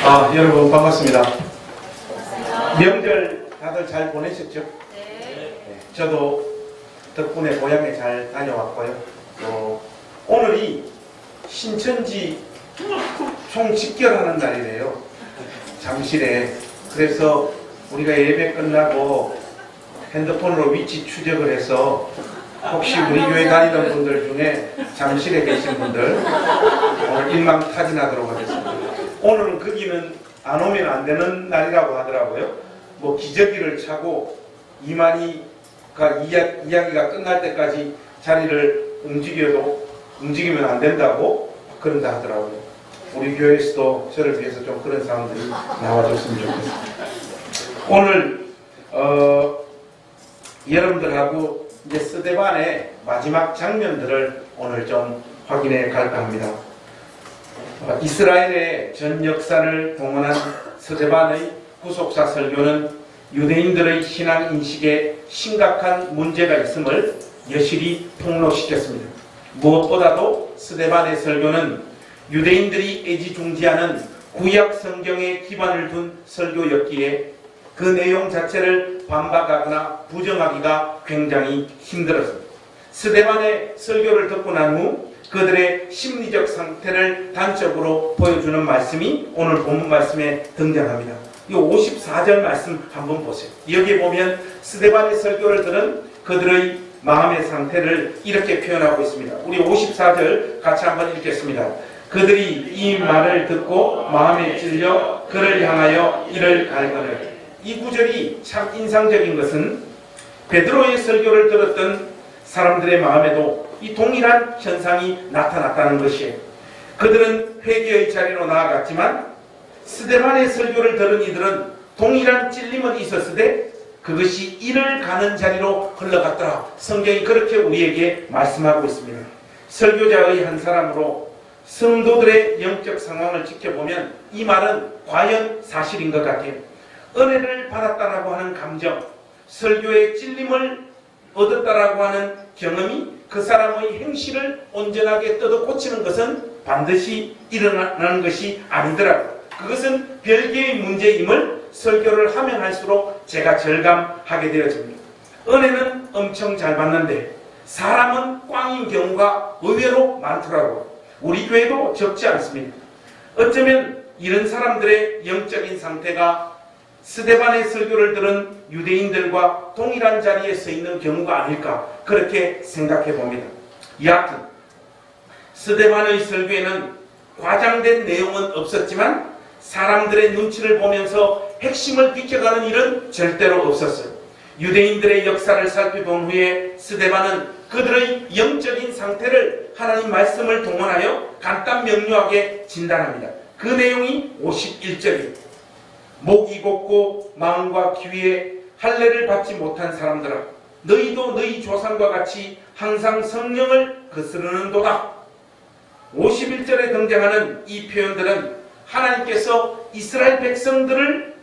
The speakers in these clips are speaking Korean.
여러분 반갑습니다. 명절 다들 잘 보내셨죠? 네. 저도 덕분에 고향에 잘 다녀왔고요. 오늘이 신천지 총집결하는 날이래요. 잠실에. 그래서 우리가 예배 끝나고 핸드폰으로 위치 추적을 해서 혹시 우리 교회 다니던 분들 중에 잠실에 계신 분들 오늘 일망타진하도록 하겠습니다. 오늘은 거기는 안 오면 안 되는 날이라고 하더라고요. 뭐 기저귀를 차고 이만희가 이야기가 끝날 때까지 자리를 움직이면 안 된다고 그런다 하더라고요. 우리 교회에서도 저를 위해서 좀 그런 사람들이 나와줬으면 좋겠습니다. 오늘 여러분들하고 이제 스데반의 마지막 장면들을 오늘 좀 확인해 갈까 합니다. 이스라엘의 전 역사를 동원한 스데반의 구속사 설교는 유대인들의 신앙 인식에 심각한 문제가 있음을 여실히 폭로시켰습니다. 무엇보다도 스데반의 설교는 유대인들이 애지중지하는 구약 성경에 기반을 둔 설교였기에 그 내용 자체를 반박하거나 부정하기가 굉장히 힘들었습니다. 스데반의 설교를 듣고 난 후 그들의 심리적 상태를 단적으로 보여주는 말씀이 오늘 본문 말씀에 등장합니다. 이 54절 말씀 한번 보세요. 여기 보면 스데반의 설교를 들은 그들의 마음의 상태를 이렇게 표현하고 있습니다. 우리 54절 같이 한번 읽겠습니다. 그들이 이 말을 듣고 마음에 찔려 그를 향하여 이를 갈거늘. 이 구절이 참 인상적인 것은 베드로의 설교를 들었던 사람들의 마음에도 이 동일한 현상이 나타났다는 것이에요. 그들은 회개의 자리로 나아갔지만 스데반의 설교를 들은 이들은 동일한 찔림은 있었으되 그것이 이를 가는 자리로 흘러갔더라. 성경이 그렇게 우리에게 말씀하고 있습니다. 설교자의 한 사람으로 성도들의 영적 상황을 지켜보면 이 말은 과연 사실인 것 같아요. 은혜를 받았다라고 하는 감정, 설교의 찔림을 얻었다라고 하는 경험이 그 사람의 행실을 온전하게 뜯어 고치는 것은 반드시 일어나는 것이 아니더라고요. 그것은 별개의 문제임을 설교를 하면 할수록 제가 절감하게 되어집니다. 은혜는 엄청 잘 받는데 사람은 꽝인 경우가 의외로 많더라고요. 우리 교회도 적지 않습니다. 어쩌면 이런 사람들의 영적인 상태가 스데반의 설교를 들은 유대인들과 동일한 자리에 서 있는 경우가 아닐까 그렇게 생각해 봅니다. 여하튼 스데반의 설교에는 과장된 내용은 없었지만 사람들의 눈치를 보면서 핵심을 비켜가는 일은 절대로 없었어요. 유대인들의 역사를 살펴본 후에 스데반은 그들의 영적인 상태를 하나님 말씀을 동원하여 간단 명료하게 진단합니다. 그 내용이 51절입니다. 목이 곧고 마음과 귀에 할례를 받지 못한 사람들아, 너희도 너희 조상과 같이 항상 성령을 거스르는도다. 51절에 등장하는 이 표현들은 하나님께서 이스라엘 백성들을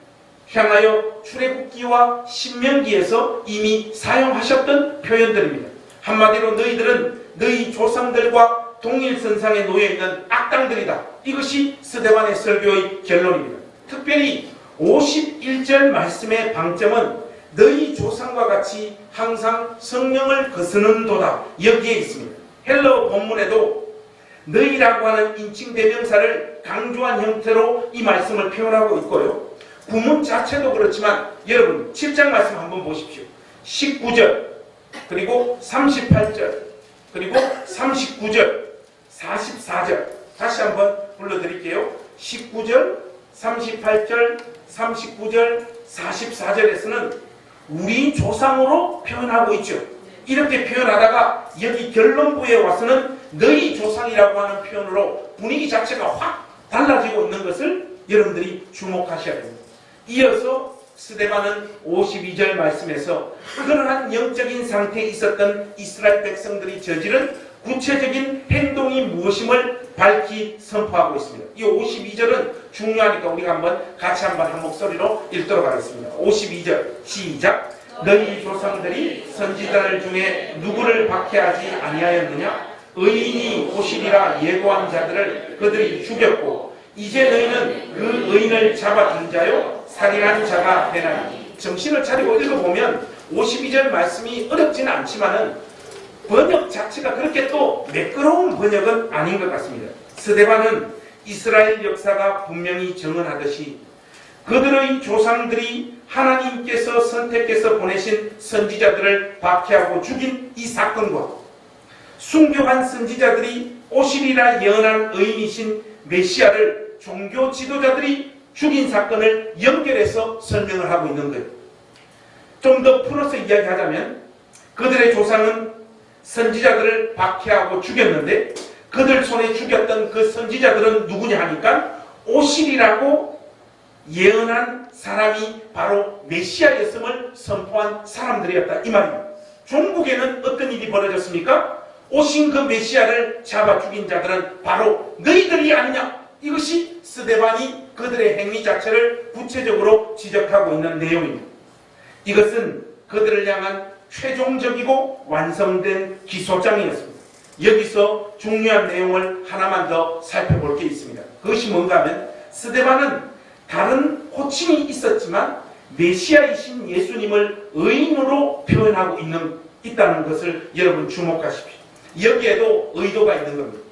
향하여 출애굽기와 신명기에서 이미 사용하셨던 표현들입니다. 한마디로 너희들은 너희 조상들과 동일선상에 놓여있는 악당들이다. 이것이 스데반의 설교의 결론입니다. 특별히 51절 말씀의 방점은 너희 조상과 같이 항상 성령을 거스르는도다. 여기에 있습니다. 헬러 본문에도 너희라고 하는 인칭 대명사를 강조한 형태로 이 말씀을 표현하고 있고요. 구문 자체도 그렇지만 여러분 7장 말씀 한번 보십시오. 19절 그리고 38절 그리고 39절 44절 다시 한번 불러드릴게요. 19절 38절 39절 44절에서는 우리 조상으로 표현하고 있죠. 이렇게 표현하다가 여기 결론부에 와서는 너희 조상이라고 하는 표현으로 분위기 자체가 확 달라지고 있는 것을 여러분들이 주목하셔야 됩니다. 이어서 스데반은 52절 말씀에서 그러한 영적인 상태에 있었던 이스라엘 백성들이 저지른 구체적인 행동이 무엇임을 밝히 선포하고 있습니다. 이 52절은 중요하니까 우리가 같이 한 목소리로 읽도록 하겠습니다. 52절 시작. 너희 조상들이 선지자들 중에 누구를 박해하지 아니하였느냐? 의인이 오시리라 예고한 자들을 그들이 죽였고 이제 너희는 그 의인을 잡아둔 자요 살인한 자가 되나니. 정신을 차리고 읽어보면 52절 말씀이 어렵지는 않지만은 번역 자체가 그렇게 또 매끄러운 번역은 아닌 것 같습니다. 스데반은 이스라엘 역사가 분명히 증언하듯이 그들의 조상들이 하나님께서 선택해서 보내신 선지자들을 박해하고 죽인 이 사건과 순교한 선지자들이 오시리라 예언한 의인이신 메시아를 종교 지도자들이 죽인 사건을 연결해서 설명을 하고 있는 거예요. 좀 더 풀어서 이야기하자면 그들의 조상은 선지자들을 박해하고 죽였는데 그들 손에 죽였던 그 선지자들은 누구냐 하니까 오시리라고 예언한 사람이 바로 메시아였음을 선포한 사람들이었다 이 말입니다. 종국에는 어떤 일이 벌어졌습니까? 오신 그 메시아를 잡아 죽인 자들은 바로 너희들이 아니냐. 이것이 스데반이 그들의 행위 자체를 구체적으로 지적하고 있는 내용입니다. 이것은 그들을 향한 최종적이고 완성된 기소장이었습니다. 여기서 중요한 내용을 하나만 더 살펴볼 게 있습니다. 그것이 뭔가 하면 스데반은 다른 호칭이 있었지만 메시아이신 예수님을 의인으로 표현하고 있다는 것을 여러분 주목하십시오. 여기에도 의도가 있는 겁니다.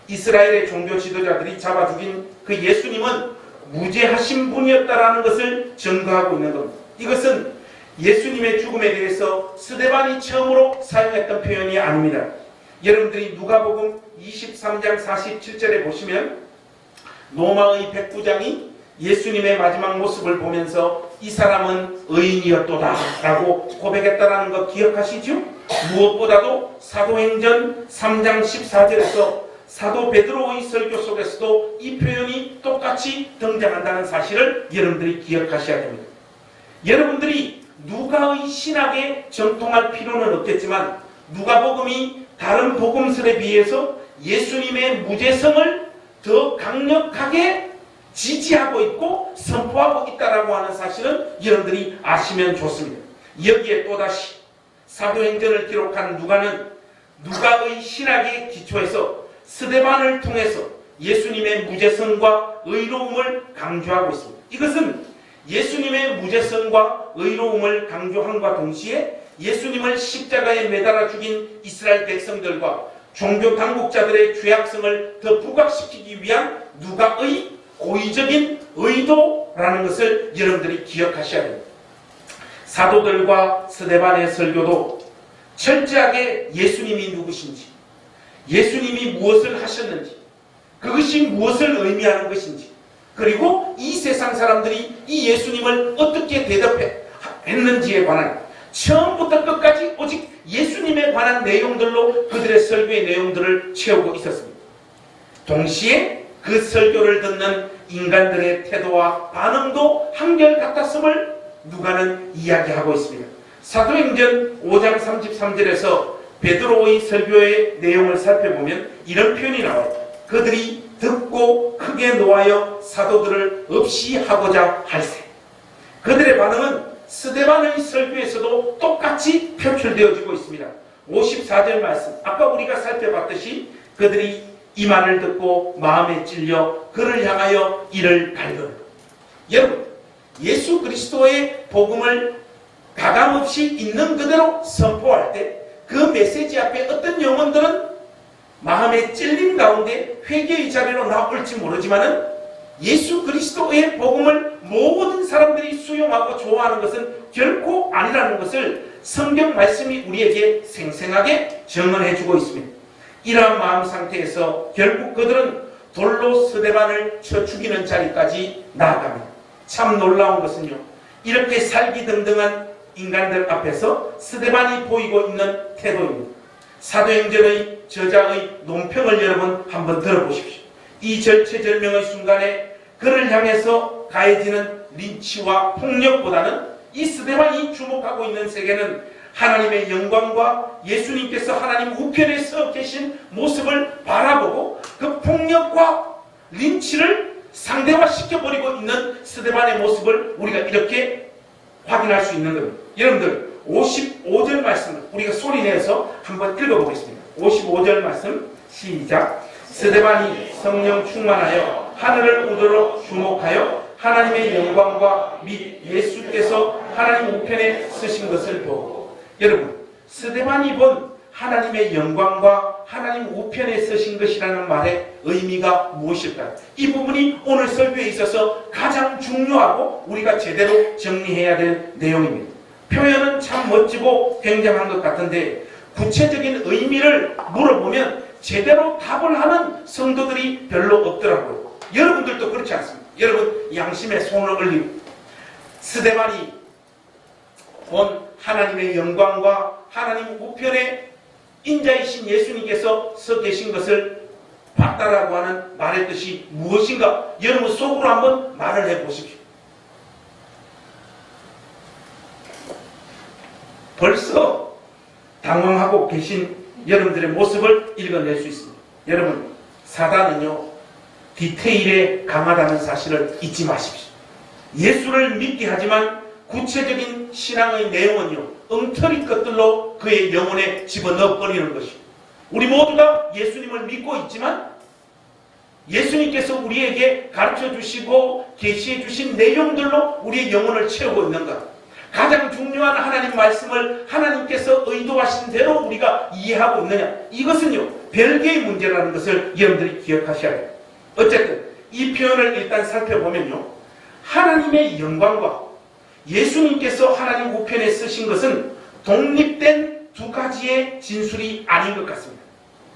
이스라엘의 종교 지도자들이 잡아 죽인 그 예수님은 무죄하신 분이었다라는 것을 증거하고 있는 겁니다. 이것은 예수님의 죽음에 대해서 스데반이 처음으로 사용했던 표현이 아닙니다. 여러분들이 누가복음 23장 47절에 보시면 로마의 백부장이 예수님의 마지막 모습을 보면서 이 사람은 의인이었도다 라고 고백했다는 거 기억하시죠? 무엇보다도 사도행전 3장 14절에서 사도 베드로의 설교 속에서도 이 표현이 똑같이 등장한다는 사실을 여러분들이 기억하셔야 됩니다. 여러분들이 누가의 신학에 정통할 필요는 없겠지만 누가복음이 다른 복음설에 비해서 예수님의 무죄성을 더 강력하게 지지하고 있고 선포하고 있다라고 하는 사실은 여러분들이 아시면 좋습니다. 여기에 또다시 사도행전을 기록한 누가는 누가의 신학에 기초해서 스데반을 통해서 예수님의 무죄성과 의로움을 강조하고 있습니다. 이것은 예수님의 무죄성과 의로움을 강조함과 동시에 예수님을 십자가에 매달아 죽인 이스라엘 백성들과 종교 당국자들의 죄악성을 더 부각시키기 위한 누가의 고의적인 의도라는 것을 여러분들이 기억하셔야 됩니다. 사도들과 스데반의 설교도 철저하게 예수님이 누구신지, 예수님이 무엇을 하셨는지, 그것이 무엇을 의미하는 것인지, 그리고 이 세상 사람들이 이 예수님을 어떻게 대접했는지에 관한 처음부터 끝까지 오직 예수님에 관한 내용들로 그들의 설교의 내용들을 채우고 있었습니다. 동시에 그 설교를 듣는 인간들의 태도와 반응도 한결같았음을 누가는 이야기하고 있습니다. 사도행전 5장 33절에서 베드로의 설교의 내용을 살펴보면 이런 표현이 나와요. 그들이 듣고 크게 노하여 사도들을 없이 하고자 할세. 그들의 반응은 스데반의 설교에서도 똑같이 표출되어지고 있습니다. 54절 말씀, 아까 우리가 살펴봤듯이 그들이 이 말을 듣고 마음에 찔려 그를 향하여 이를 갈더라. 여러분, 예수 그리스도의 복음을 가감없이 있는 그대로 선포할 때 그 메시지 앞에 어떤 영혼들은 마음에 찔림 가운데 회개의 자리로 나올지 모르지만은 예수 그리스도의 복음을 모든 사람들이 수용하고 좋아하는 것은 결코 아니라는 것을 성경 말씀이 우리에게 생생하게 증언해주고 있습니다. 이러한 마음 상태에서 결국 그들은 돌로 스데반을 쳐 죽이는 자리까지 나아갑니다. 참 놀라운 것은요, 이렇게 살기등등한 인간들 앞에서 스데반이 보이고 있는 태도입니다. 사도행전의 저자의 논평을 여러분 한번 들어보십시오. 이 절체절명의 순간에 그를 향해서 가해지는 린치와 폭력보다는 이 스데반이 주목하고 있는 세계는 하나님의 영광과 예수님께서 하나님 우편에 서 계신 모습을 바라보고 그 폭력과 린치를 상대화시켜버리고 있는 스데반의 모습을 우리가 이렇게 확인할 수 있는 겁니다. 여러분들 55절 말씀을 우리가 소리내서 한번 읽어보겠습니다. 55절 말씀 시작. 스데반이 성령 충만하여 하늘을 우러러 주목하여 하나님의 영광과 및 예수께서 하나님 우편에 서신 것을 보고, 여러분, 스데반이 본 하나님의 영광과 하나님 우편에 서신 것이라는 말의 의미가 무엇일까요? 이 부분이 오늘 설교에 있어서 가장 중요하고 우리가 제대로 정리해야 될 내용입니다. 표현은 참 멋지고 굉장한 것 같은데 구체적인 의미를 물어보면 제대로 답을 하는 성도들이 별로 없더라고요. 여러분들도 그렇지 않습니까? 여러분 양심에 손을 올리고 스데반이 본 하나님의 영광과 하나님 우편에 인자이신 예수님께서 서 계신 것을 봤다라고 하는 말의 뜻이 무엇인가? 여러분 속으로 한번 말을 해보십시오. 벌써 당황하고 계신 여러분들의 모습을 읽어낼 수 있습니다. 여러분, 사단은요, 디테일에 강하다는 사실을 잊지 마십시오. 예수를 믿게 하지만 구체적인 신앙의 내용은요, 엉터리 것들로 그의 영혼에 집어넣어버리는 것이죠. 우리 모두가 예수님을 믿고 있지만 예수님께서 우리에게 가르쳐 주시고 계시해 주신 내용들로 우리의 영혼을 채우고 있는가? 가장 중요한 하나님 말씀을 하나님께서 의도하신 대로 우리가 이해하고 있느냐? 이것은요, 별개의 문제라는 것을 여러분들이 기억하셔야 해요. 어쨌든 이 표현을 일단 살펴보면요, 하나님의 영광과 예수님께서 하나님 우편에 쓰신 것은 독립된 두 가지의 진술이 아닌 것 같습니다.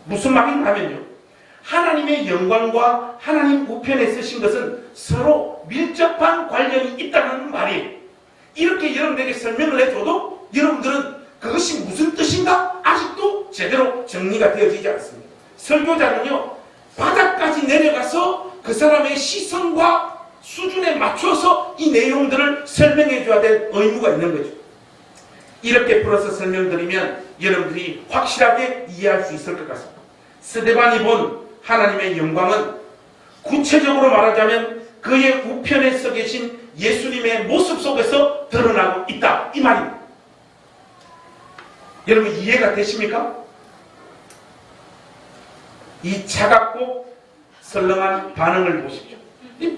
무슨 말인가 하면요, 하나님의 영광과 하나님 우편에 쓰신 것은 서로 밀접한 관련이 있다는 말이에요. 이렇게 여러분에게 설명을 해줘도 여러분들은 그것이 무슨 뜻인가 아직도 제대로 정리가 되어지지 않습니다. 설교자는요, 바닥까지 내려가서 그 사람의 시선과 수준에 맞춰서 이 내용들을 설명해 줘야 될 의무가 있는 거죠. 이렇게 풀어서 설명드리면 여러분들이 확실하게 이해할 수 있을 것 같습니다. 스데반이 본 하나님의 영광은 구체적으로 말하자면 그의 우편에 서 계신 예수님의 모습 속에서 드러나고 있다, 이 말입니다. 여러분 이해가 되십니까? 이 차갑고 설렁한 반응을 보십시오.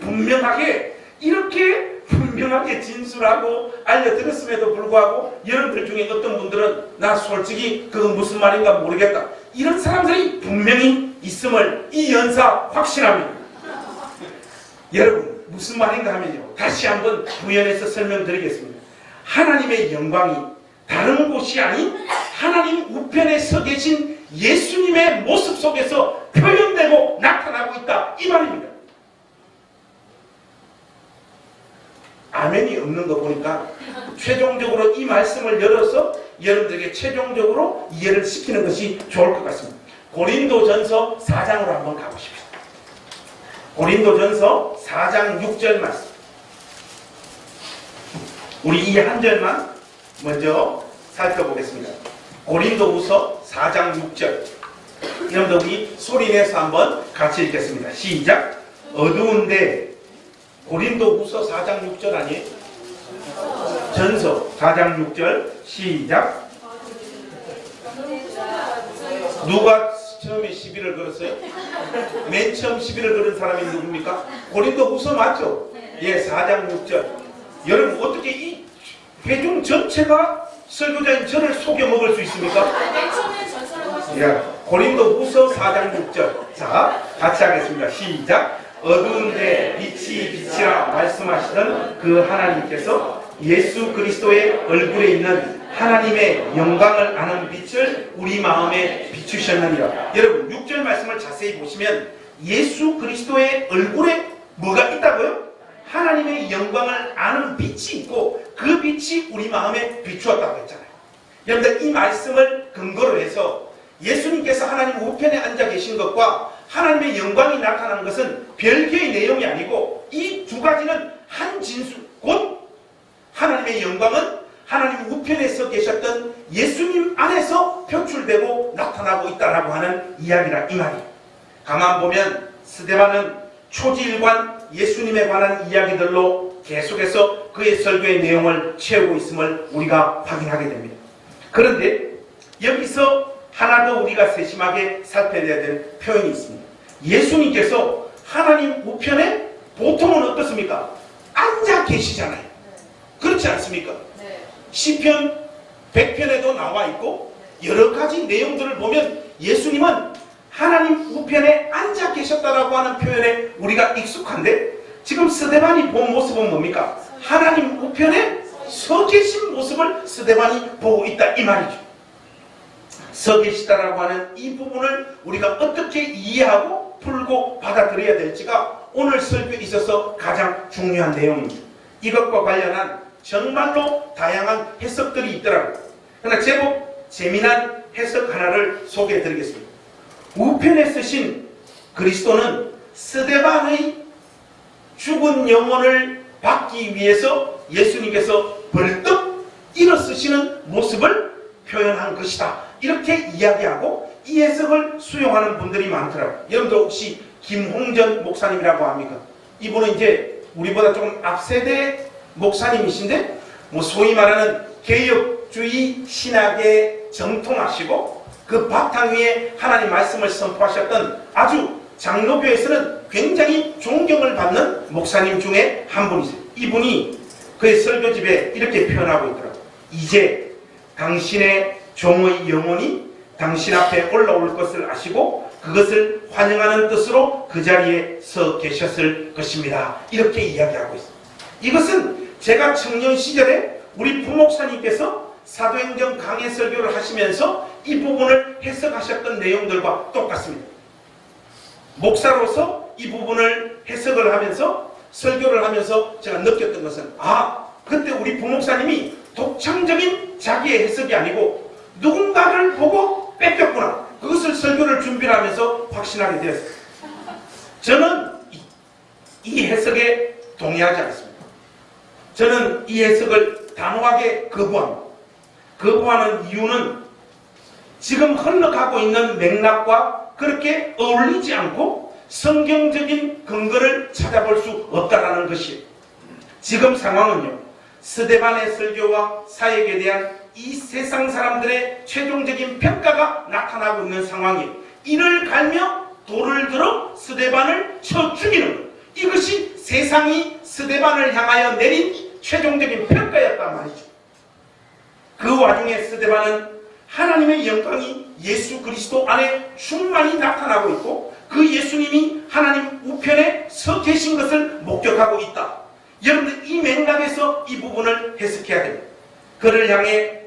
분명하게 이렇게 분명하게 진술하고 알려드렸음에도 불구하고 여러분들 중에 어떤 분들은 나 솔직히 그건 무슨 말인가 모르겠다, 이런 사람들이 분명히 있음을 이 연사 확신합니다. 여러분 무슨 말인가 하면요, 다시 한번 부연해서 설명드리겠습니다. 하나님의 영광이 다른 곳이 아닌 하나님 우편에 서 계신 예수님의 모습 속에서 표현되고 나타나고 있다, 이 말입니다. 아멘이 없는 거 보니까 최종적으로 이 말씀을 열어서 여러분들에게 최종적으로 이해를 시키는 것이 좋을 것 같습니다. 고린도전서 4장으로 한번 가보십시오. 고린도전서 4장 6절 말씀. 우리 이 한 절만 먼저 살펴보겠습니다. 고린도후서 4장 6절. 여러분들 우리 소리내서 한번 같이 읽겠습니다. 시작. 어두운데, 고린도후서 4장 6절 아니에요? 전서 4장 6절 시작. 누가 처음에 시비를 걸었어요? 맨 처음 시비를 걸은 사람이 누굽니까? 고린도후서 맞죠? 예, 4장 6절. 여러분 어떻게 이 회중 전체가 설교자인 저를 속여 먹을 수 있습니까? 예, 고린도후서 4장 6절. 자, 같이 하겠습니다. 시작. 어두운데 빛이 빛이라 말씀하시던 그 하나님께서 예수 그리스도의 얼굴에 있는 하나님의 영광을 아는 빛을 우리 마음에 비추셨느니라. 여러분 6절 말씀을 자세히 보시면 예수 그리스도의 얼굴에 뭐가 있다고요? 하나님의 영광을 아는 빛이 있고 그 빛이 우리 마음에 비추었다고 했잖아요. 여러분들 이 말씀을 근거로 해서 예수님께서 하나님 우편에 앉아 계신 것과 하나님의 영광이 나타나는 것은 별개의 내용이 아니고 이 두 가지는 한 진술, 곧 하나님의 영광은 하나님 우편에 서 계셨던 예수님 안에서 표출되고 나타나고 있다라고 하는 이야기라 이 말이에요. 가만 보면 스데반은 초지일관 예수님에 관한 이야기들로 계속해서 그의 설교의 내용을 채우고 있음을 우리가 확인하게 됩니다. 그런데 여기서 하나 더 우리가 세심하게 살펴야 될 표현이 있습니다. 예수님께서 하나님 우편에 보통은 어떻습니까? 계시잖아요. 그렇지 않습니까? 네. 시편 100편에도 나와 있고 여러 가지 내용들을 보면 예수님은 하나님 우편에 앉아 계셨다라고 하는 표현에 우리가 익숙한데 지금 스데반이 본 모습은 뭡니까? 하나님 우편에 서 계신 모습을 스데반이 보고 있다 이 말이죠. 서 계시다라고 하는 이 부분을 우리가 어떻게 이해하고 풀고 받아들여야 될지가 오늘 설교에 있어서 가장 중요한 내용입니다. 이것과 관련한 정말로 다양한 해석들이 있더라고요. 그러나 제법 재미난 해석 하나를 소개해 드리겠습니다. 우편에 쓰신 그리스도는 스데반의 죽은 영혼을 받기 위해서 예수님께서 벌떡 일어서시는 모습을 표현한 것이다. 이렇게 이야기하고 이 해석을 수용하는 분들이 많더라고요. 여러분도 혹시 김홍전 목사님이라고 합니까? 이분은 이제 우리보다 조금 앞세대 목사님이신데 소위 말하는 개혁주의 신학에 정통하시고 그 바탕 위에 하나님 말씀을 선포하셨던 아주 장로교에서는 굉장히 존경을 받는 목사님 중에 한 분이세요. 이분이 그의 설교집에 이렇게 표현하고 있더라고요. 이제 당신의 종의 영혼이 당신 앞에 올라올 것을 아시고 그것을 환영하는 뜻으로 그 자리에 서 계셨을 것입니다. 이렇게 이야기하고 있습니다. 이것은 제가 청년 시절에 우리 부목사님께서 사도행전 강해 설교를 하시면서 이 부분을 해석하셨던 내용들과 똑같습니다. 목사로서 이 부분을 해석을 하면서 설교를 하면서 제가 느꼈던 것은 그때 우리 부목사님이 독창적인 자기의 해석이 아니고 누군가를 보고 뺏겼구나. 그것을 설교를 준비를 하면서 확신하게 되었습니다. 저는 이 해석에 동의하지 않습니다. 저는 이 해석을 단호하게 거부합니다. 거부하는 이유는 지금 흘러가고 있는 맥락과 그렇게 어울리지 않고 성경적인 근거를 찾아볼 수 없다라는 것이에요. 지금 상황은요, 스데반의 설교와 사역에 대한 이 세상 사람들의 최종적인 평가가 나타나고 있는 상황이에요. 이를 갈며 돌을 들어 스데반을 쳐 죽이는 것. 이것이 세상이 스데반을 향하여 내린 최종적인 평가였단 말이죠. 그 와중에 스데반은 하나님의 영광이 예수 그리스도 안에 충만히 나타나고 있고 그 예수님이 하나님 우편에 서 계신 것을 목격하고 있다. 여러분들 이 맥락에서 이 부분을 해석해야 됩니다. 그를 향해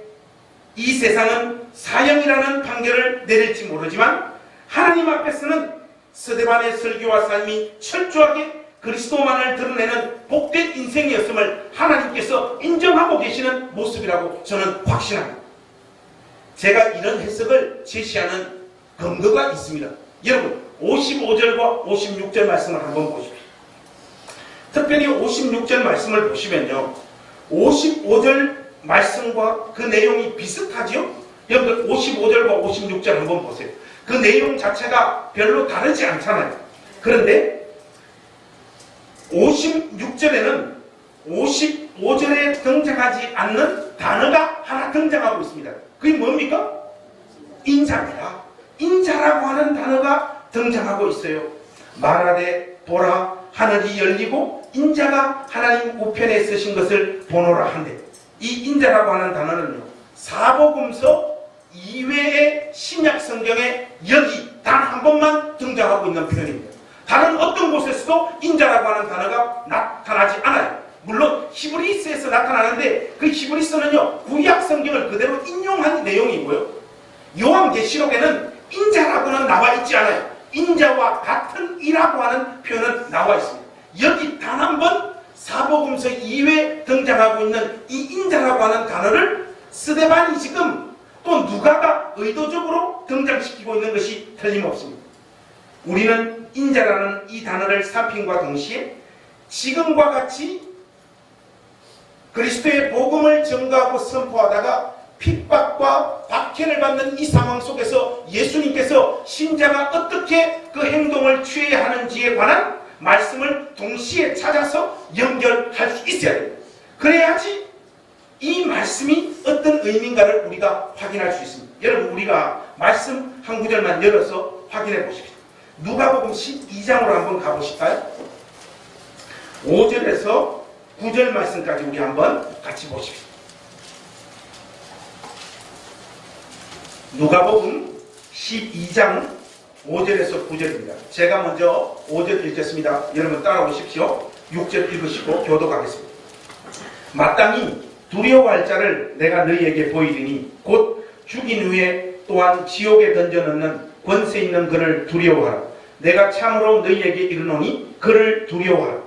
이 세상은 사형이라는 판결을 내릴지 모르지만 하나님 앞에서는 스데반의 설교와 삶이 철저하게 그리스도만을 드러내는 복된 인생이었음을 하나님께서 인정하고 계시는 모습이라고 저는 확신합니다. 제가 이런 해석을 제시하는 근거가 있습니다. 여러분 55절과 56절 말씀을 한번 보십시오. 특별히 56절 말씀을 보시면요, 55절 말씀과 그 내용이 비슷하죠? 여러분들 55절과 56절 한번 보세요. 그 내용 자체가 별로 다르지 않잖아요. 그런데 56절에는 55절에 등장하지 않는 단어가 하나 등장하고 있습니다. 그게 뭡니까? 인자입니다. 인자라고 하는 단어가 등장하고 있어요. 말하되 보라 하늘이 열리고 인자가 하나님 우편에 쓰신 것을 보노라 한대. 이 인자라고 하는 단어는요, 사복음서 이외의 신약 성경에 여기 단 한 번만 등장하고 있는 표현입니다. 다른 어떤 곳에서도 인자라고 하는 단어가 나타나지 않아요. 물론 히브리서에서 나타나는데 그 히브리서는요, 구약 성경을 그대로 인용한 내용이고요. 요한계시록에는 인자라고는 나와 있지 않아요. 인자와 같은 이라고 하는 표현은 나와 있습니다. 여기 단 한 번 사복음서 이외에 등장하고 있는 이 인자라고 하는 단어를 스데반이 지금 또 누가가 의도적으로 등장시키고 있는 것이 틀림없습니다. 우리는 인자라는 이 단어를 살핌과 동시에 지금과 같이 그리스도의 복음을 전가하고 선포하다가 핍박과 박해를 받는 이 상황 속에서 예수님께서 신자가 어떻게 그 행동을 취해야 하는지에 관한 말씀을 동시에 찾아서 연결할 수 있어야 됩니다. 그래야지 이 말씀이 어떤 의미인가를 우리가 확인할 수 있습니다. 여러분, 우리가 말씀 한 구절만 열어서 확인해 보십시오. 누가복음 12장으로 한번 가보실까요? 5절에서 9절 말씀까지 우리 한번 같이 보십시오. 누가복음 12장 5절에서 9절입니다. 제가 먼저 5절 읽겠습니다. 여러분 따라오십시오. 6절 읽으시고 교독하겠습니다. 마땅히 두려워할 자를 내가 너희에게 보이리니 곧 죽인 후에 또한 지옥에 던져넣는 권세 있는 그를 두려워하라. 내가 참으로 너희에게 이르노니 그를 두려워하라.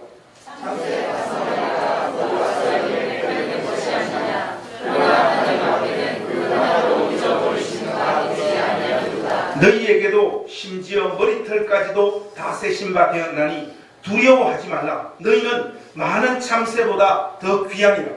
너희에게도 심지어 머리털까지도 다 세신 바 되었나니 두려워하지 말라. 너희는 많은 참새보다 더 귀함이라.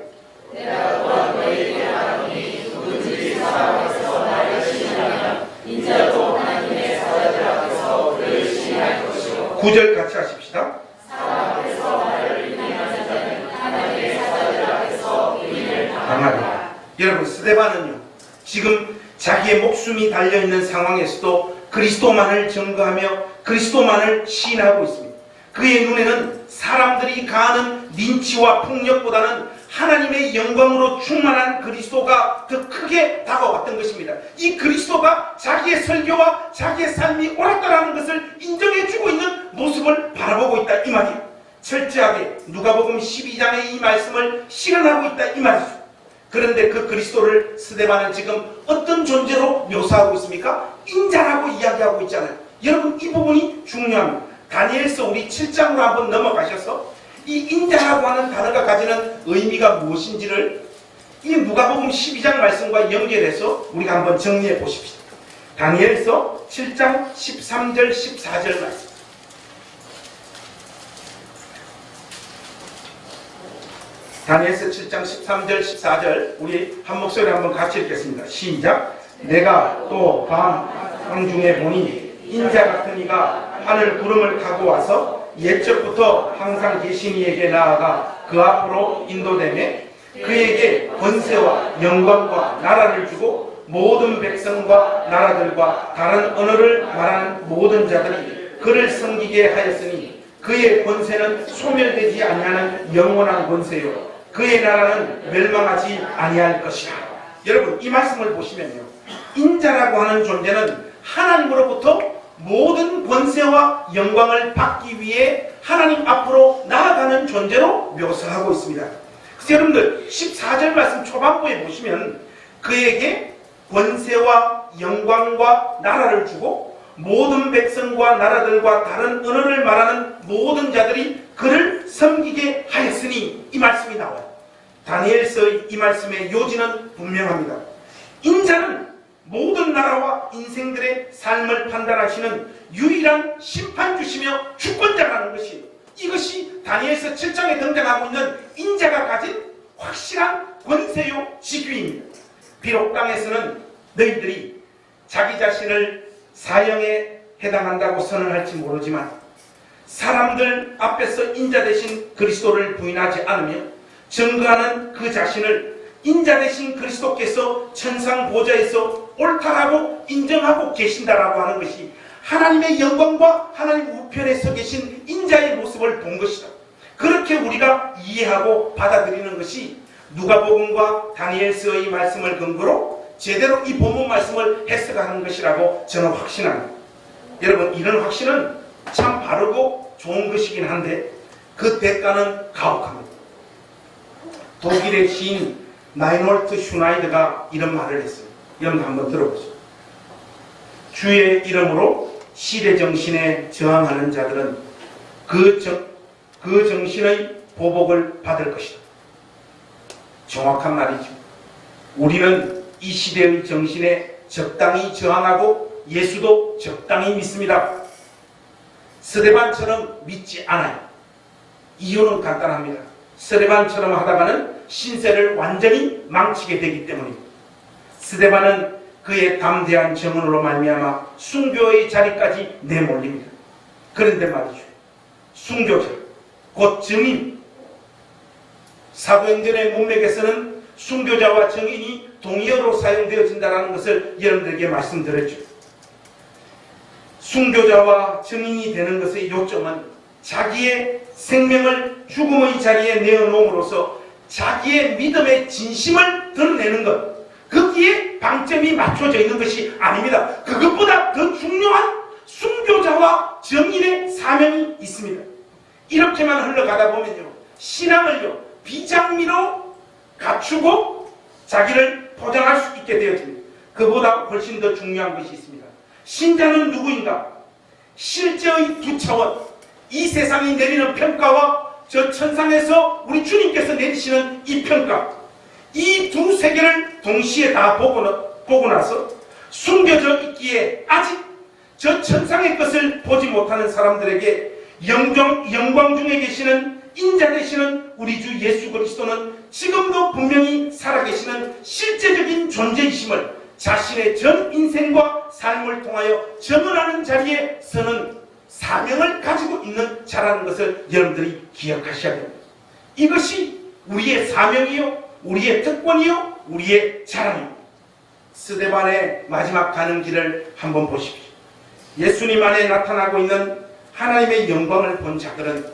내가 또한 너희에게 말하노니 누구든지 사람에서 나를 신뢰하면 인자도 하나님의 사자들 앞에서 그를 신뢰할 것이요 9절 같이 하십시다. 사람 앞에서 나를 인정하는 자는 하나님의 사자들 앞에서 의인을 당하리라. 여러분 스데반은요 지금 자기의 목숨이 달려있는 상황에서도 그리스도만을 증거하며 그리스도만을 시인하고 있습니다. 그의 눈에는 사람들이 가하는 린치와 폭력보다는 하나님의 영광으로 충만한 그리스도가 더 크게 다가왔던 것입니다. 이 그리스도가 자기의 설교와 자기의 삶이 옳았다라는 것을 인정해주고 있는 모습을 바라보고 있다 이 말이에요. 철저하게 누가복음 12장의 이 말씀을 실현하고 있다 이 말이죠. 그런데 그 그리스도를 스데반은 지금 어떤 존재로 묘사하고 있습니까? 인자라고 이야기하고 있잖아요. 여러분 이 부분이 중요합니다. 다니엘서 우리 7장으로 한번 넘어가셔서 이 인자라고 하는 단어가 가지는 의미가 무엇인지를 이 누가복음 12장 말씀과 연결해서 우리가 한번 정리해 보십시다. 다니엘서 7장 13절 14절 말씀. 다니엘서 7장 13절 14절 우리 한 목소리 한번 같이 읽겠습니다. 시작. 내가 또 밤 황중에 보니 인자 같은 이가 하늘 구름을 타고 와서 옛적부터 항상 계신 이에게 나아가 그 앞으로 인도되매 그에게 권세와 영광과 나라를 주고 모든 백성과 나라들과 다른 언어를 말하는 모든 자들이 그를 섬기게 하였으니 그의 권세는 소멸되지 아니하는 영원한 권세요 그의 나라는 멸망하지 아니할 것이라. 여러분 이 말씀을 보시면요 인자라고 하는 존재는 하나님으로부터 모든 권세와 영광을 받기 위해 하나님 앞으로 나아가는 존재로 묘사하고 있습니다. 그래서 여러분들 14절 말씀 초반부에 보시면 그에게 권세와 영광과 나라를 주고 모든 백성과 나라들과 다른 언어를 말하는 모든 자들이 그를 섬기게 하였으니 이 말씀이 나와요. 다니엘서의 이 말씀의 요지는 분명합니다. 인자는 모든 나라와 인생들의 삶을 판단하시는 유일한 심판주시며 주권자라는 것이 이것이 다니엘서 7장에 등장하고 있는 인자가 가진 확실한 권세요 직위입니다. 비록 땅에서는 너희들이 자기 자신을 사형에 해당한다고 선언할지 모르지만 사람들 앞에서 인자 대신 그리스도를 부인하지 않으며 증거하는 그 자신을 인자 대신 그리스도께서 천상 보좌에서 옳다라고 인정하고 계신다라고 하는 것이 하나님의 영광과 하나님 우편에 서 계신 인자의 모습을 본 것이다. 그렇게 우리가 이해하고 받아들이는 것이 누가복음과 다니엘서의 말씀을 근거로 제대로 이 본문 말씀을 해석하는 것이라고 저는 확신합니다. 여러분 이런 확신은 참 바르고 좋은 것이긴 한데 그 대가는 가혹합니다. 독일의 시인 나인홀트 슈나이드가 이런 말을 했어요. 여러분 한번 들어보세요. 주의 이름으로 시대 정신에 저항하는 자들은 그 정신의 보복을 받을 것이다. 정확한 말이죠. 우리는 이 시대의 정신에 적당히 저항하고 예수도 적당히 믿습니다. 스데반처럼 믿지 않아요. 이유는 간단합니다. 스데반처럼 하다가는 신세를 완전히 망치게 되기 때문입니다. 스데반은 그의 담대한 증언으로 말미암아 순교의 자리까지 내몰립니다. 그런데 말이죠. 순교자, 곧 증인. 사도행전의 문맥에서는 순교자와 증인이 동의어로 사용되어진다는 것을 여러분들에게 말씀드렸죠. 순교자와 증인이 되는 것의 요점은 자기의 생명을 죽음의 자리에 내어놓음으로써 자기의 믿음의 진심을 드러내는 것, 거기에 방점이 맞춰져 있는 것이 아닙니다. 그것보다 더 중요한 순교자와 증인의 사명이 있습니다. 이렇게만 흘러가다 보면요, 신앙을요 비장미로 갖추고 자기를 포장할 수 있게 되어집니다. 그보다 훨씬 더 중요한 것이 있습니다. 신자는 누구인가? 실제의 두 차원, 이 세상이 내리는 평가와 저 천상에서 우리 주님께서 내리시는 이 평가, 이 두 세계를 동시에 다 보고 나서 숨겨져 있기에 아직 저 천상의 것을 보지 못하는 사람들에게 영광 중에 계시는 인자 되시는 우리 주 예수 그리스도는 지금도 분명히 살아계시는 실제적인 존재이심을 자신의 전 인생과 삶을 통하여 증언하는 자리에 서는 사명을 가지고 있는 자라는 것을 여러분들이 기억하셔야 됩니다. 이것이 우리의 사명이요, 우리의 특권이요, 우리의 자랑입니다. 스데반의 마지막 가는 길을 한번 보십시오. 예수님 안에 나타나고 있는 하나님의 영광을 본 자들은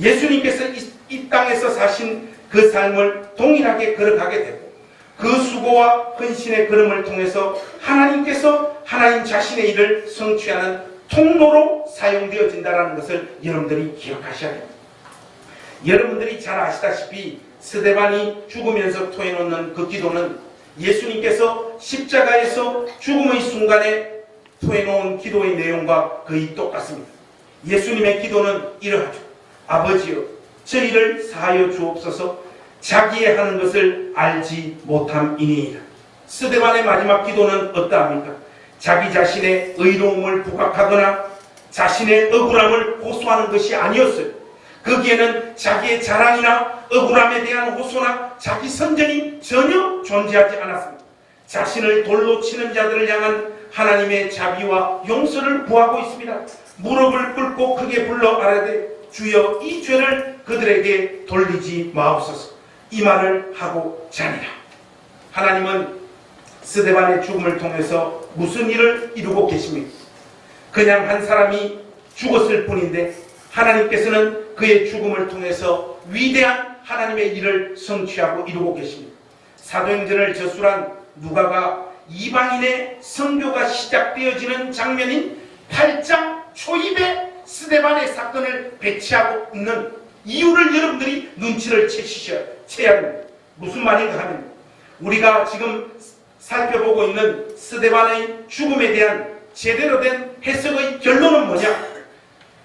예수님께서 이 땅에서 사신 그 삶을 동일하게 걸어가게 되고, 그 수고와 헌신의 걸음을 통해서 하나님께서 하나님 자신의 일을 성취하는 통로로 사용되어진다는 것을 여러분들이 기억하셔야 됩니다. 여러분들이 잘 아시다시피 스데반이 죽으면서 토해놓는 그 기도는 예수님께서 십자가에서 죽음의 순간에 토해놓은 기도의 내용과 거의 똑같습니다. 예수님의 기도는 이러하죠. 아버지여, 저희를 사하여 주옵소서. 자기의 하는 것을 알지 못함이니이다. 스데반의 마지막 기도는 어떠합니까? 자기 자신의 의로움을 부각하거나 자신의 억울함을 호소하는 것이 아니었어요. 거기에는 자기의 자랑이나 억울함에 대한 호소나 자기 선전이 전혀 존재하지 않았습니다. 자신을 돌로 치는 자들을 향한 하나님의 자비와 용서를 구하고 있습니다. 무릎을 꿇고 크게 불러 아뢰되 주여 이 죄를 그들에게 돌리지 마옵소서. 이 말을 하고 자니라. 하나님은 스데반의 죽음을 통해서 무슨 일을 이루고 계십니까? 그냥 한 사람이 죽었을 뿐인데 하나님께서는 그의 죽음을 통해서 위대한 하나님의 일을 성취하고 이루고 계십니다. 사도행전을 저술한 누가가 이방인의 선교가 시작되어지는 장면인 8장 초입에 스데반의 사건을 배치하고 있는 이유를 여러분들이 눈치를 채야 합니다. 무슨 말인가 하면, 우리가 지금 살펴보고 있는 스데반의 죽음에 대한 제대로 된 해석의 결론은 뭐냐?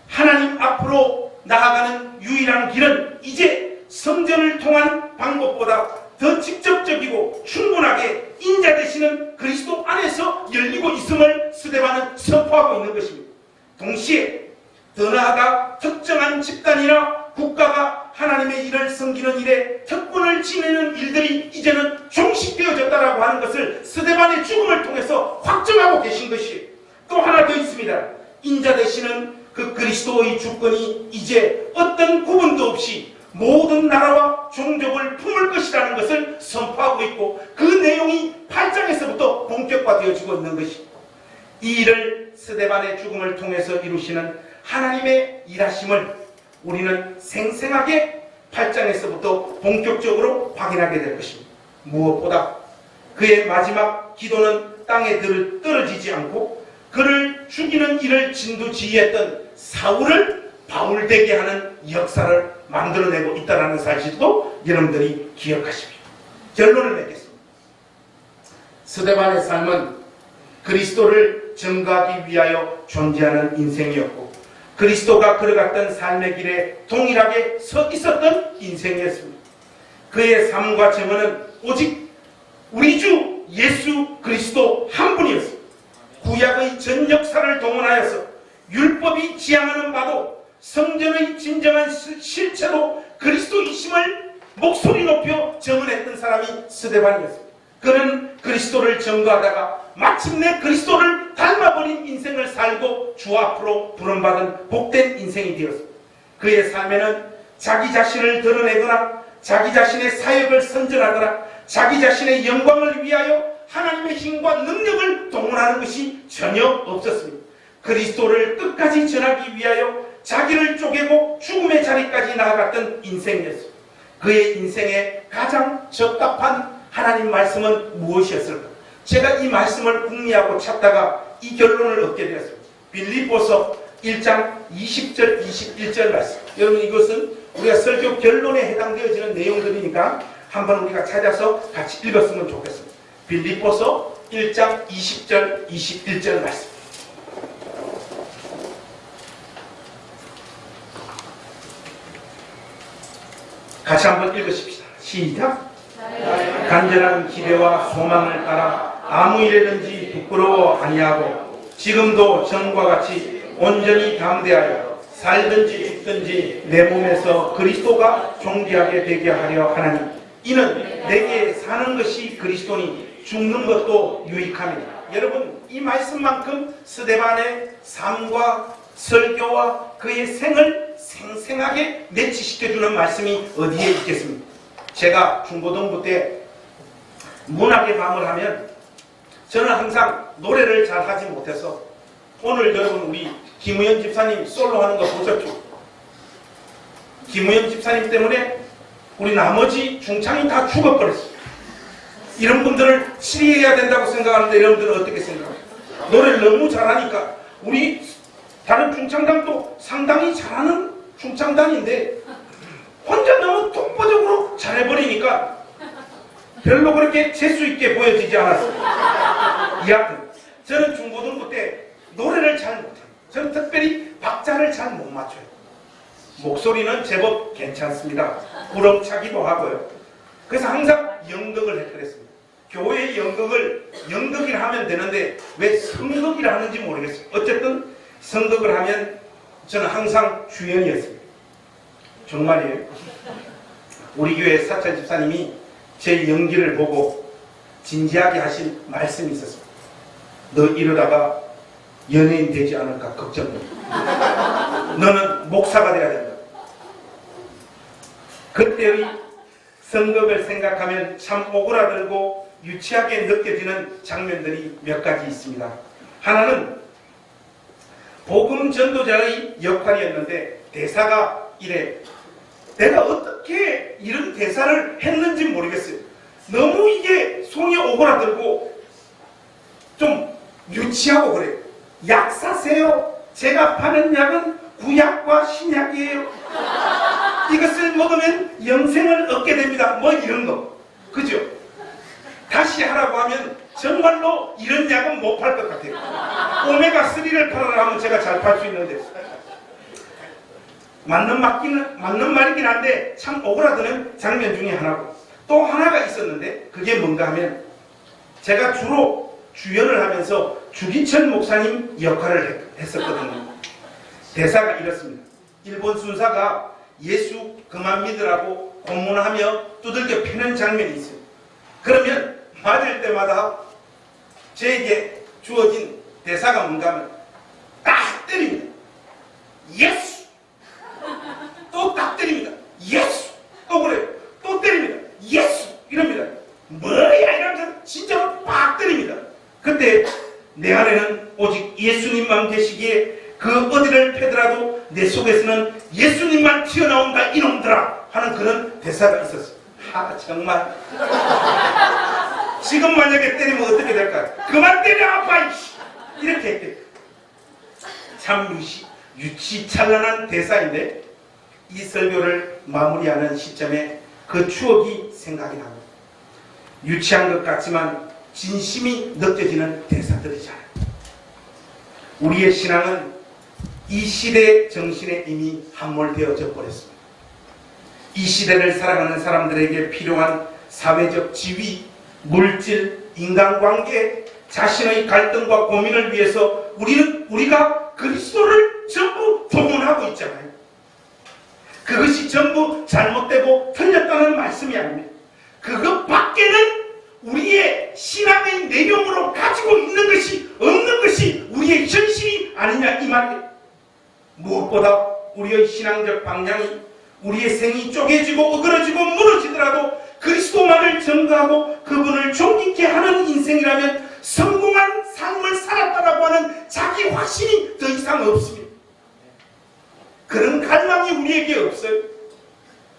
하나님 앞으로 나아가는 유일한 길은 이제 성전을 통한 방법보다 더 직접적이고 충분하게 인자 되시는 그리스도 안에서 열리고 있음을 스데반은 선포하고 있는 것입니다. 동시에 더 나아가 특정한 집단이나 국가가 하나님의 일을 섬기는 일에 특권을 지니는 일들이 이제는 종식되어졌다라고 하는 것을 스데반의 죽음을 통해서 확정하고 계신 것이에요. 또 하나 더 있습니다. 인자 되시는 그 그리스도의 주권이 이제 어떤 구분도 없이 모든 나라와 종족을 품을 것이라는 것을 선포하고 있고, 그 내용이 8장에서부터 본격화되어지고 있는 것입니다. 이 일을 스데반의 죽음을 통해서 이루시는 하나님의 일하심을 우리는 생생하게 8장에서부터 본격적으로 확인하게 될 것입니다. 무엇보다 그의 마지막 기도는 땅에 떨어지지 않고 그를 죽이는 일을 진두지휘했던 사울을 바울되게 하는 역사를 만들어내고 있다는 사실도 여러분들이 기억하십시오. 결론을 맺겠습니다. 스데반의 삶은 그리스도를 증거하기 위하여 존재하는 인생이었고, 그리스도가 걸어갔던 삶의 길에 동일하게 서 있었던 인생이었습니다. 그의 삶과 증언은 오직 우리 주 예수 그리스도 한 분이었습니다. 구약의 전 역사를 동원하여서 율법이 지향하는 바도 성전의 진정한 실체로 그리스도이심을 목소리 높여 증언했던 사람이 스데반이었습니다. 그는 그리스도를 증거하다가 마침내 그리스도를 닮아버린 인생을 살고 주 앞으로 부름받은 복된 인생이 되었습니다. 그의 삶에는 자기 자신을 드러내거나 자기 자신의 사역을 선전하거나 자기 자신의 영광을 위하여 하나님의 힘과 능력을 동원하는 것이 전혀 없었습니다. 그리스도를 끝까지 전하기 위하여 자기를 쪼개고 죽음의 자리까지 나아갔던 인생이었습니다. 그의 인생에 가장 적합한 하나님 말씀은 무엇이었을까? 제가 이 말씀을 궁리하고 찾다가 이 결론을 얻게 되었습니다. 빌립보서 1장 20절 21절 말씀. 여러분, 이것은 우리가 설교 결론에 해당되어지는 내용들이니까 한번 우리가 찾아서 같이 읽었으면 좋겠습니다. 빌립보서 1장 20절 21절 말씀. 같이 한번 읽으십시다. 시작. 간절한 기대와 소망을 따라 아무 일에든지 부끄러워 아니하고 지금도 전과 같이 온전히 담대하여 살든지 죽든지 내 몸에서 그리스도가 존귀하게 되게 하려 하나니 이는 내게 사는 것이 그리스도니 죽는 것도 유익함이다. 여러분, 이 말씀만큼 스데반의 삶과 설교와 그의 생을 생생하게 매치시켜주는 말씀이 어디에 있겠습니까? 제가 중고등부 때 문학의 밤을 하면 저는 항상 노래를 잘 하지 못해서, 오늘 여러분 우리 김우현 집사님 솔로 하는 거 보셨죠? 김우현 집사님 때문에 우리 나머지 중창이 다 죽어버렸어요. 이런 분들을 치리해야 된다고 생각하는데 여러분들은 어떻게 생각해요? 노래를 너무 잘하니까 우리 다른 중창단도 상당히 잘하는 중창단인데 혼자 너무 독보적으로 잘해버리니까 별로 그렇게 재수있게 보여지지 않았어요. 여하튼 저는 중고등부 때 노래를 잘 못해요. 저는 특별히 박자를 잘 못 맞춰요. 목소리는 제법 괜찮습니다. 부렁차기도 하고요. 그래서 항상 연극을 했더랬습니다. 교회 연극이라 하면 되는데 왜 성극이라 하는지 모르겠어요. 어쨌든 성극을 하면 저는 항상 주연이었습니다. 정말이에요. 우리 교회 사찰 집사님이 제 연기를 보고 진지하게 하신 말씀이 있었습니다. 너 이러다가 연예인 되지 않을까 걱정돼. 너는 목사가 돼야 된다. 그때의 성극을 생각하면 참 오그라들고 유치하게 느껴지는 장면들이 몇 가지 있습니다. 하나는 복음 전도자의 역할이었는데 대사가 이래. 내가 어떻게 이런 대사를 했는지 모르겠어요. 너무 이게 손이 오그라들고 좀 유치하고 그래요. 약 사세요. 제가 파는 약은 구약과 신약이에요. 이것을 먹으면 영생을 얻게 됩니다. 뭐 이런 거. 그죠? 다시 하라고 하면 정말로 이런 약은 못 팔 것 같아요. 오메가3를 팔아라 하면 제가 잘 팔 수 있는데. 맞는 말이긴 한데 참 오그라드는 장면 중에 하나고, 또 하나가 있었는데 그게 뭔가 하면 제가 주로 주연을 하면서 주기철 목사님 역할을 했었거든요. 대사가 이렇습니다. 일본 순사가 예수 그만 믿으라고 고문하며 두들겨 패는 장면이 있어요. 그러면 맞을 때마다 저에게 주어진 대사가 뭔가 하면 딱 때립니다. 예수! 또 딱 때립니다. 예수! 또 그래요. 또 때립니다. 예수! 이럽니다. 뭐야 이러면서 진짜로 빡 때립니다. 그때 내 안에는 오직 예수님만 계시기에 그 어디를 패더라도 내 속에서는 예수님만 튀어나온다 이놈들아 하는 그런 대사가 있었어요. 정말 지금 만약에 때리면 어떻게 될까요? 그만 때려 아빠 이렇게 했대. 참 유치찬란한 대사인데 이 설교를 마무리하는 시점에 그 추억이 생각이 납니다. 유치한 것 같지만 진심이 느껴지는 대사들이잖아요. 우리의 신앙은 이 시대 정신에 이미 함몰되어져 버렸습니다. 이 시대를 살아가는 사람들에게 필요한 사회적 지위, 물질, 인간관계, 자신의 갈등과 고민을 위해서 우리가 그리스도를 전부 동원하고 있잖아요. 그것이 전부 잘못되고 틀렸다는 말씀이 아닙니다. 그것 밖에는 우리의 신앙의 내용으로 가지고 있는 것이 없는 것이 우리의 현실이 아니냐 이 말이에요. 무엇보다 우리의 신앙적 방향이 우리의 생이 쪼개지고 어그러지고 무너지더라도 그리스도만을 전가하고 그분을 존귀케 하는 인생이라면 성공한 삶을 살았다라고 하는 자기 확신이 더 이상 없습니다. 그런 갈망이 우리에게 없어요.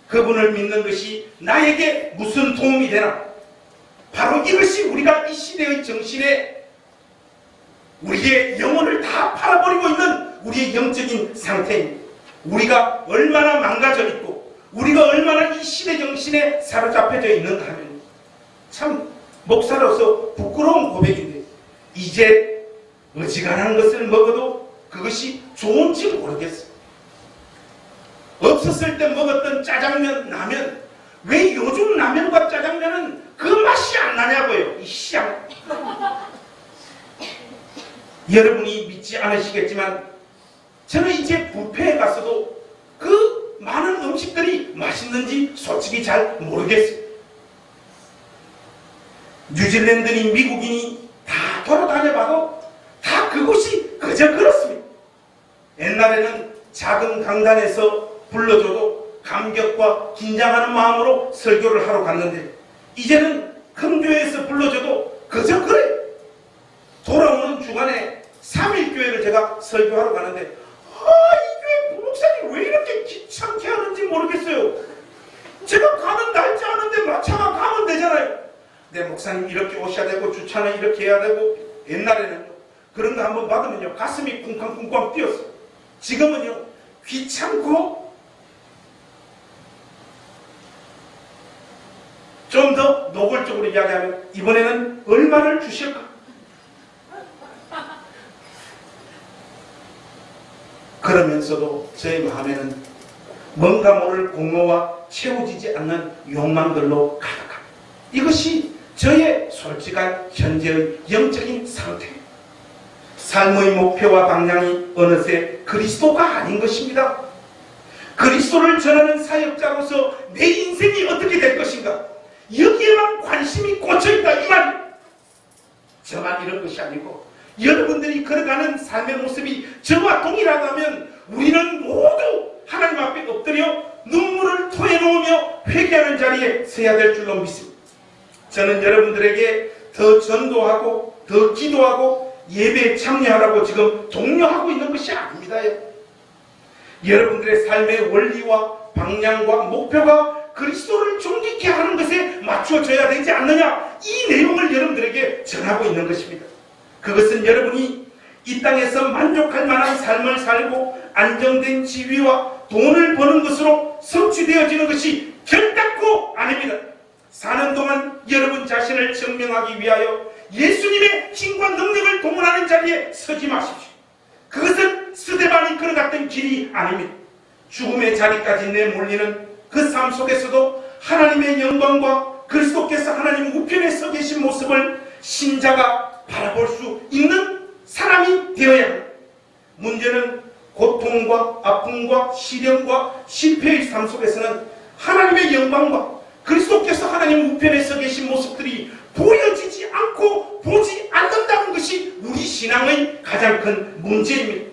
그분을 믿는 것이 나에게 무슨 도움이 되나? 바로 이것이 우리가 이 시대의 정신에 우리의 영혼을 다 팔아버리고 있는 우리의 영적인 상태입니다. 우리가 얼마나 망가져 있고 우리가 얼마나 이 시대 정신에 사로잡혀져 있는가 하면 참 목사로서 부끄러운 고백인데, 이제 어지간한 것을 먹어도 그것이 좋은지 모르겠어요. 없었을 때 먹었던 짜장면, 라면, 왜 요즘 라면과 짜장면은 그 맛이 안 나냐고요. 이 시장. 여러분이 믿지 않으시겠지만 저는 이제 뷔페에 가서도 그 많은 음식들이 맛있는지 솔직히 잘 모르겠어요. 뉴질랜드니 미국이니 다 돌아다녀봐도 다 그곳이 그저 그렇습니다. 옛날에는 작은 강단에서 불러줘도 감격과 긴장하는 마음으로 설교를 하러 갔는데, 이제는 큰 교회에서 불러줘도 그저 그래. 돌아오는 주간에 3일교회를 제가 설교하러 가는데, 이 교회 부목사님 왜 이렇게 귀찮게 하는지 모르겠어요. 제가 가는 날짜 아는데 마차가 가면 되잖아요. 네, 목사님 이렇게 오셔야 되고 주차는 이렇게 해야 되고. 옛날에는 그런 거 한번 받으면요 가슴이 쿵쾅쿵쾅 뛰었어요. 지금은요 귀찮고 좀 더 노골적으로 이야기하면 이번에는 얼마를 주실까? 그러면서도 제 마음에는 뭔가 모를 공허와 채워지지 않는 욕망들로 가득합니다. 이것이 저의 솔직한 현재의 영적인 상태입니다. 삶의 목표와 방향이 어느새 그리스도가 아닌 것입니다. 그리스도를 전하는 사역자로서 내 인생이 어떻게 될 것인가, 여기에만 관심이 꽂혀있다 이 말이에요. 저만 이런 것이 아니고 여러분들이 걸어가는 삶의 모습이 저와 동일하다면 우리는 모두 하나님 앞에 엎드려 눈물을 토해놓으며 회개하는 자리에 서야 될 줄로 믿습니다. 저는 여러분들에게 더 전도하고 더 기도하고 예배에 참여하라고 지금 독려하고 있는 것이 아닙니다. 여러분들의 삶의 원리와 방향과 목표가 그리스도를 존귀케 하는 것에 맞춰져야 되지 않느냐, 이 내용을 여러분들에게 전하고 있는 것입니다. 그것은 여러분이 이 땅에서 만족할 만한 삶을 살고 안정된 지위와 돈을 버는 것으로 성취되어지는 것이 결단코 아닙니다. 사는 동안 여러분 자신을 증명하기 위하여 예수님의 힘과 능력을 동원하는 자리에 서지 마십시오. 그것은 스데반이 걸어갔던 길이 아닙니다. 죽음의 자리까지 내몰리는 그 삶 속에서도 하나님의 영광과 그리스도께서 하나님 우편에 서 계신 모습을 신자가 바라볼 수 있는 사람이 되어야 합니다. 문제는 고통과 아픔과 시련과 실패의 삶 속에서는 하나님의 영광과 그리스도께서 하나님 우편에 서 계신 모습들이 보여지지 않고 보지 않는다는 것이 우리 신앙의 가장 큰 문제입니다.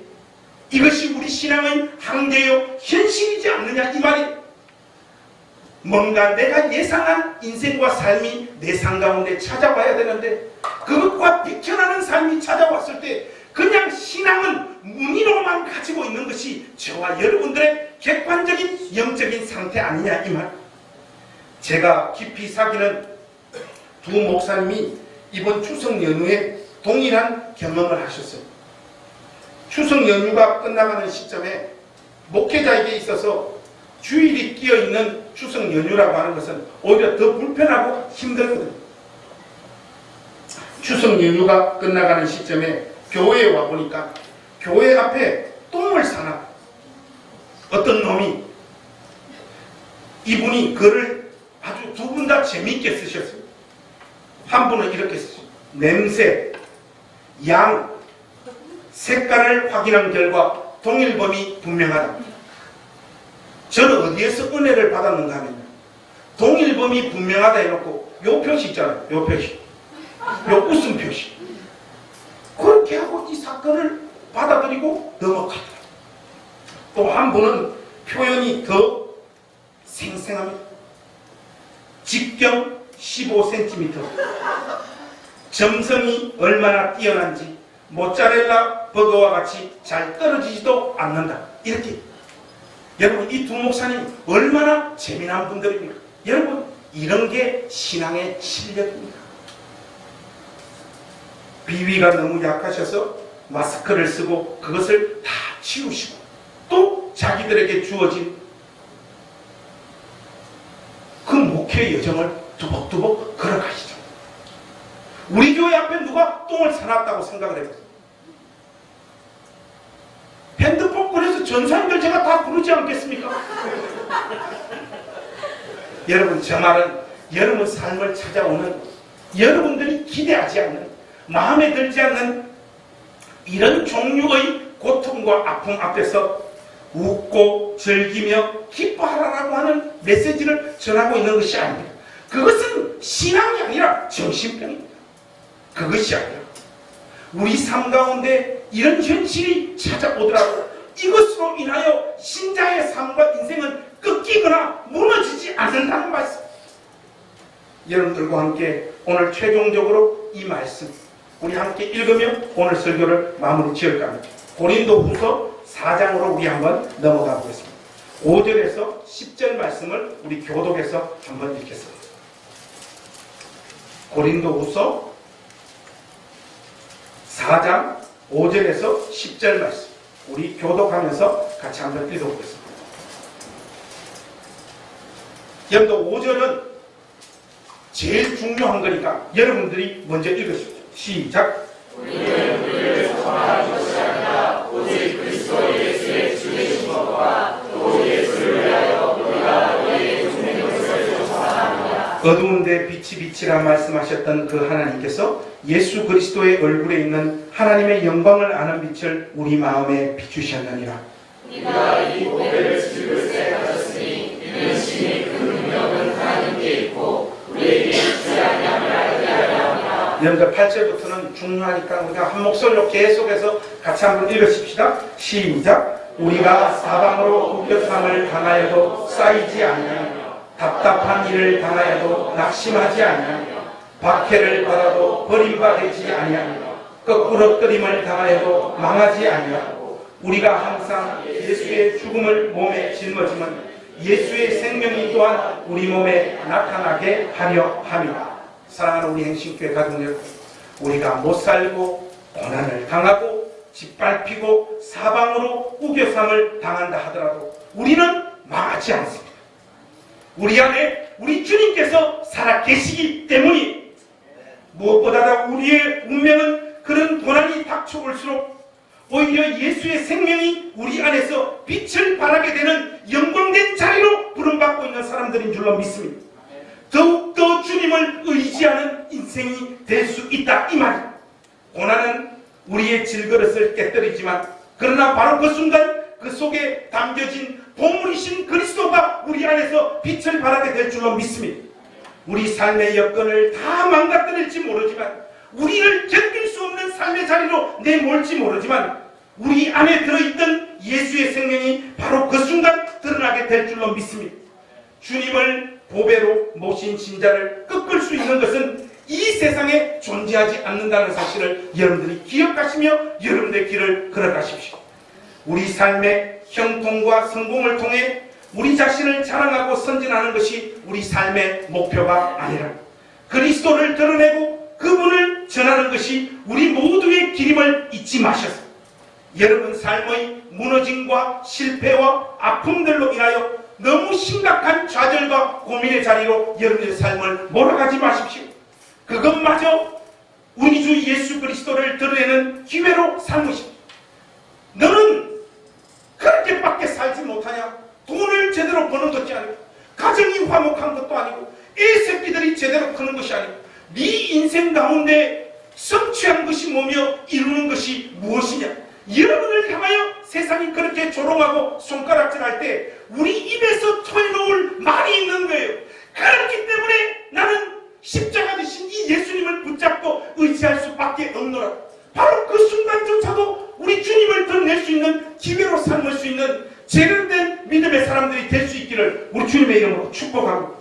이것이 우리 신앙의 한계요 현실이지 않느냐 이 말이. 뭔가 내가 예상한 인생과 삶이 내 삶 가운데 찾아와야 되는데 그것과 비켜나는 삶이 찾아왔을 때 그냥 신앙은 문의로만 가지고 있는 것이 저와 여러분들의 객관적인 영적인 상태 아니냐 이 말. 제가 깊이 사귀는 두 목사님이 이번 추석 연휴에 동일한 경험을 하셨어요. 추석 연휴가 끝나가는 시점에 목회자에게 있어서 주일이 끼어있는 추석 연휴라고 하는 것은 오히려 더 불편하고 힘들거든요. 추석 연휴가 끝나가는 시점에 교회에 와보니까 교회 앞에 똥을 사나 어떤 놈이, 이분이 글을 아주 두 분 다 재미있게 쓰셨어요. 한 분은 이렇게 쓰셨어요. 냄새, 양, 색깔을 확인한 결과 동일범이 분명하다. 저는 어디에서 은혜를 받았는가 하면 동일범이 분명하다 해놓고 요 표시 있잖아요. 요 표시, 요 웃음 표시, 그렇게 하고 이 사건을 받아들이고 넘어가더라. 또 한 분은 표현이 더 생생합니다. 직경 15cm, 점성이 얼마나 뛰어난지 모짜렐라 버거와 같이 잘 떨어지지도 않는다. 이렇게 여러분, 이 두 목사님 얼마나 재미난 분들입니까? 여러분, 이런 게 신앙의 실력입니다. 비위가 너무 약하셔서 마스크를 쓰고 그것을 다 치우시고 또 자기들에게 주어진 그 목회 여정을 두벅두벅 걸어가시죠. 우리 교회 앞에 누가 똥을 사놨다고 생각을 해보세요. 핸드폰 꺼내서 전사님들 제가 다 부르지 않겠습니까? 여러분, 저 말은 여러분 삶을 찾아오는, 여러분들이 기대하지 않는, 마음에 들지 않는 이런 종류의 고통과 아픔 앞에서 웃고 즐기며 기뻐하라고 하는 메시지를 전하고 있는 것이 아닙니다. 그것은 신앙이 아니라 정신병입니다. 그것이 아니라 우리 삶 가운데 이런 현실이 찾아오더라도 이것으로 인하여 신자의 삶과 인생은 꺾이거나 무너지지 않는다는 말씀. 여러분들과 함께 오늘 최종적으로 이 말씀 우리 함께 읽으며 오늘 설교를 마무리 지을까 합니다. 고린도후서 4장으로 우리 한번 넘어가 보겠습니다. 5절에서 10절 말씀을 우리 교독해서 한번 읽겠습니다. 고린도후서 4장 5절에서 10절 말씀 우리 교독하면서 같이 한번 읽어보겠습니다. 여러분들 5절은 제일 중요한 거니까 여러분들이 먼저 읽으십시오. 시작. 우리는 우리를 정하는 것이 아니라 오직 그리스도 예수의 죽으신 것과 또 예수를 위하여 우리가 너희에게 죽는 것을 정하느니라. 어두운데 빛이 빛이라 말씀하셨던 그 하나님께서 예수 그리스도의 얼굴에 있는 하나님의 영광을 아는 빛을 우리 마음에 비추셨느니라. 우리가 이 보배를 즐거이 가졌으니 이는 신이 그 능력은 하나님께 있고 우리에게 있지 아니함을 알게 하려 함이라. 여러분들 8절부터는 중요하니까 우리가 한 목소리로 계속해서 같이 한번 읽으십시다. 시작. 우리가 사방으로 우겨쌈을 당하여도 쌓이지 아니하며 답답한 일을 당하여도 낙심하지 아니하며 박해를 받아도 버림받지 아니하며 거꾸러뜨림을 당하여도 망하지 아니하고 우리가 항상 예수의 죽음을 몸에 짊어지면 예수의 생명이 또한 우리 몸에 나타나게 하려 함이다. 사랑하는 우리 행신교회 가족 여러분, 우리가 못 살고 고난을 당하고 짓밟히고 사방으로 우겨쌈을 당한다 하더라도 우리는 망하지 않습니다. 우리 안에 우리 주님께서 살아 계시기 때문에 무엇보다도 우리의 운명은 그런 고난이 닥쳐올수록 오히려 예수의 생명이 우리 안에서 빛을 발하게 되는 영광된 자리로 부름받고 있는 사람들인 줄로 믿습니다. 더욱더 주님을 의지하는 인생이 될 수 있다 이 말입니다. 고난은 우리의 질그릇을 깨뜨리지만 그러나 바로 그 순간 그 속에 담겨진 보물이신 그리스도가 우리 안에서 빛을 발하게 될 줄로 믿습니다. 우리 삶의 여건을 다 망가뜨릴지 모르지만 우리를 견딜 수 없는 삶의 자리로 내몰지 모르지만 우리 안에 들어있던 예수의 생명이 바로 그 순간 드러나게 될 줄로 믿습니다. 주님을 보배로 모신 신자를 꺾을 수 있는 것은 이 세상에 존재하지 않는다는 사실을 여러분들이 기억하시며 여러분들의 길을 걸어가십시오. 우리 삶의 형통과 성공을 통해 우리 자신을 자랑하고 선진하는 것이 우리 삶의 목표가 아니라 그리스도를 드러내고 그분을 전하는 것이 우리 모두의 길임을 잊지 마셔서 여러분 삶의 무너짐과 실패와 아픔들로 인하여 너무 심각한 좌절과 고민의 자리로 여러분의 삶을 몰아가지 마십시오. 그것마저 우리 주 예수 그리스도를 드러내는 기회로 삼으십시오. 너는 그렇게밖에 살지 못하냐? 돈을 제대로 버는 것이 아니고 가정이 화목한 것도 아니고 애새끼들이 제대로 크는 것이 아니고 네 인생 가운데 성취한 것이 뭐며 이루는 것이 무엇이냐? 여러분을 향하여 세상이 그렇게 조롱하고 손가락질할 때 우리 입에서 토해놓을 말이 있는 거예요. 그렇기 때문에 나는 십자가 되신 이 예수님을 붙잡고 의지할 수밖에 없노라. 바로 그 순간조차도 우리 주님을 드러낼 수 있는 기회로 삼을 수 있는 제대로 된 믿음의 사람들이 될 수 있기를 우리 주님의 이름으로 축복하고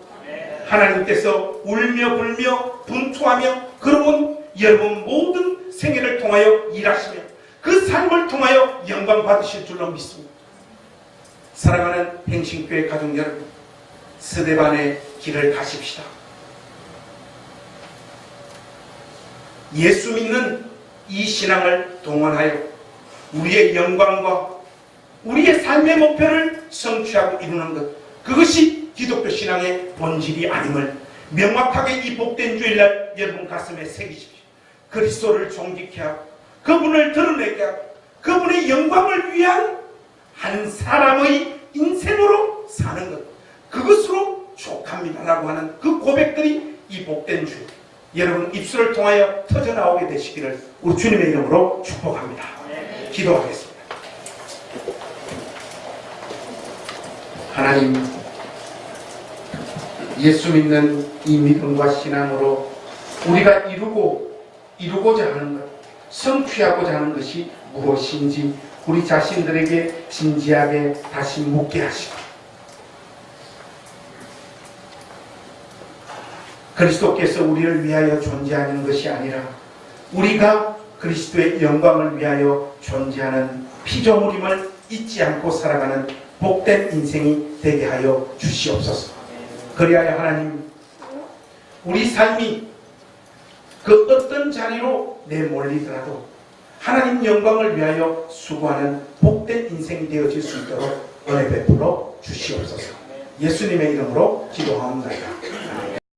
하나님께서 울며 불며 분투하며 걸어온 여러분 모든 생애를 통하여 일하시며 그 삶을 통하여 영광 받으실 줄로 믿습니다. 사랑하는 행신교회 가족 여러분, 스데반의 길을 가십시다. 예수 믿는 이 신앙을 동원하여 우리의 영광과 우리의 삶의 목표를 성취하고 이루는 것, 그것이 기독교 신앙의 본질이 아님을 명확하게 이 복된 주일날 여러분 가슴에 새기십시오. 그리스도를 존귀케 하고 그분을 드러내게 하고 그분의 영광을 위한 한 사람의 인생으로 사는 것, 그것으로 족합니다라고 하는 그 고백들이 이 복된 주 여러분 입술을 통하여 터져나오게 되시기를 우리 주님의 이름으로 축복합니다. 기도하겠습니다. 하나님, 예수 믿는 이 믿음과 신앙으로 우리가 이루고자 하는 것, 성취하고자 하는 것이 무엇인지 우리 자신들에게 진지하게 다시 묻게 하시고, 그리스도께서 우리를 위하여 존재하는 것이 아니라 우리가 그리스도의 영광을 위하여 존재하는 피조물임을 잊지 않고 살아가는 복된 인생이 되게 하여 주시옵소서. 그리하여 하나님, 우리 삶이 그 어떤 자리로 내몰리더라도 하나님 영광을 위하여 수고하는 복된 인생이 되어질 수 있도록 은혜 베풀어 주시옵소서. 예수님의 이름으로 기도하옵나이다.